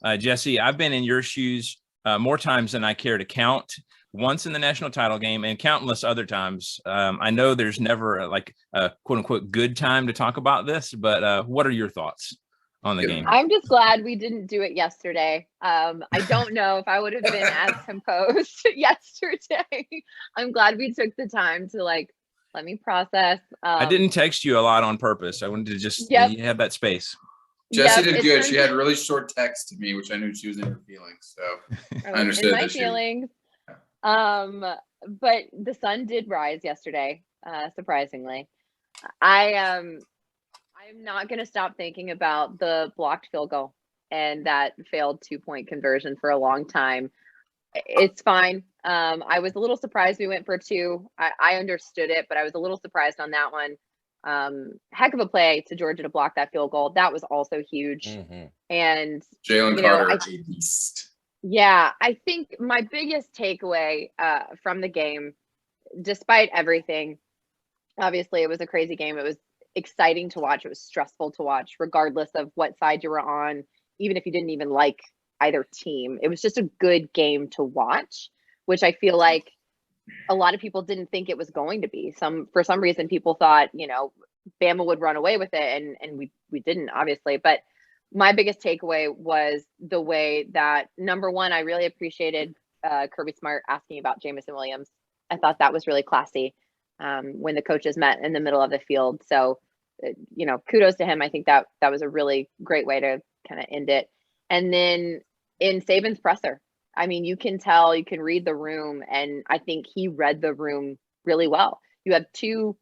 Jessi, I've been in your shoes more times than I care to count. Once in the national title game and countless other times. I know there's never like a quote unquote good time to talk about this, but what are your thoughts on the game? I'm just glad we didn't do it yesterday. I don't know if I would have been as composed yesterday. I'm glad we took the time to let me process. I didn't text you a lot on purpose. I wanted to just you have that space. Jessi did good. She had really short text to me, which I knew she was in her feelings. So I understood my feelings. But the sun did rise yesterday, surprisingly. I'm not going to stop thinking about the blocked field goal and that failed 2-point conversion for a long time. It's fine. I was a little surprised we went for 2. I understood it, but I was a little surprised on that one. Heck of a play to Georgia to block that field goal. That was also huge. Mm-hmm. And Jalen Carter, a beast. Yeah, I think my biggest takeaway from the game, despite everything, obviously it was a crazy game. It was exciting to watch. It was stressful to watch, regardless of what side you were on, even if you didn't even like either team. It was just a good game to watch, which I feel like a lot of people didn't think it was going to be. For some reason, people thought, Bama would run away with it, and we didn't, obviously. But my biggest takeaway was the way that, number one, I really appreciated Kirby Smart asking about Jamison Williams. I thought that was really classy when the coaches met in the middle of the field. So, kudos to him. I think that was a really great way to kind of end it. And then in Saban's presser, I mean, you can tell, you can read the room, and I think he read the room really well. You have 2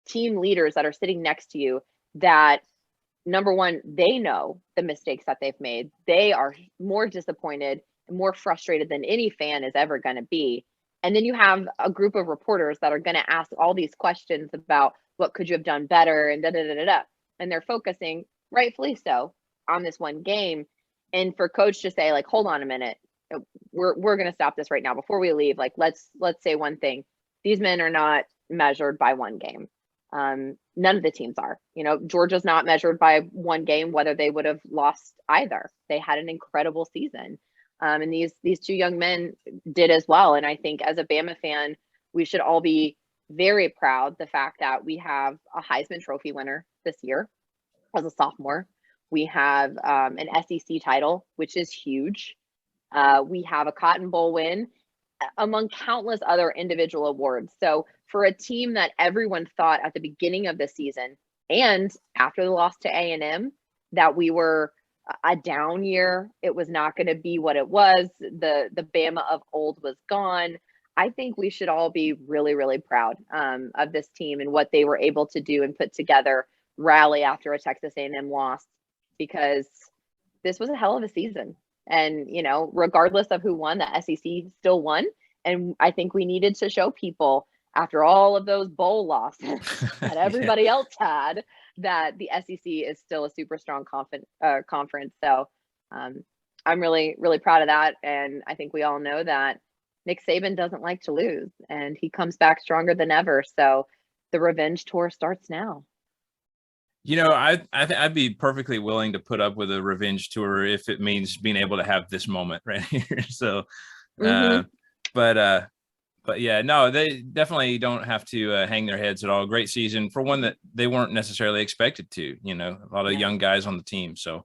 team leaders that are sitting next to you that, number one, they know the mistakes that they've made. They are more disappointed and more frustrated than any fan is ever going to be. And then you have a group of reporters that are going to ask all these questions about what could you have done better and da-da-da-da-da. And they're focusing, rightfully so, on this one game. And for coach to say, hold on a minute, we're going to stop this right now before we leave. Let's say one thing. These men are not measured by one game. None of the teams are. Georgia's not measured by one game, whether they would have lost either. They had an incredible season. And these 2 young men did as well. And I think as a Bama fan, we should all be very proud the fact that we have a Heisman Trophy winner this year as a sophomore. We have an SEC title, which is huge. We have a Cotton Bowl win, among countless other individual awards. So for a team that everyone thought at the beginning of the season and after the loss to A&M that we were a down year, it was not going to be what it was, the Bama of old was gone. I think we should all be really, really proud of this team and what they were able to do and put together, rally after a Texas A&M loss, because this was a hell of a season. And, regardless of who won, the SEC still won. And I think we needed to show people, after all of those bowl losses that everybody else had, that the SEC is still a super strong conference. So I'm really, really proud of that. And I think we all know that Nick Saban doesn't like to lose, and he comes back stronger than ever. So the revenge tour starts now. I'd be perfectly willing to put up with a revenge tour if it means being able to have this moment right here. So, but yeah, no, they definitely don't have to hang their heads at all. Great season for one that they weren't necessarily expected to. A lot of young guys on the team. So,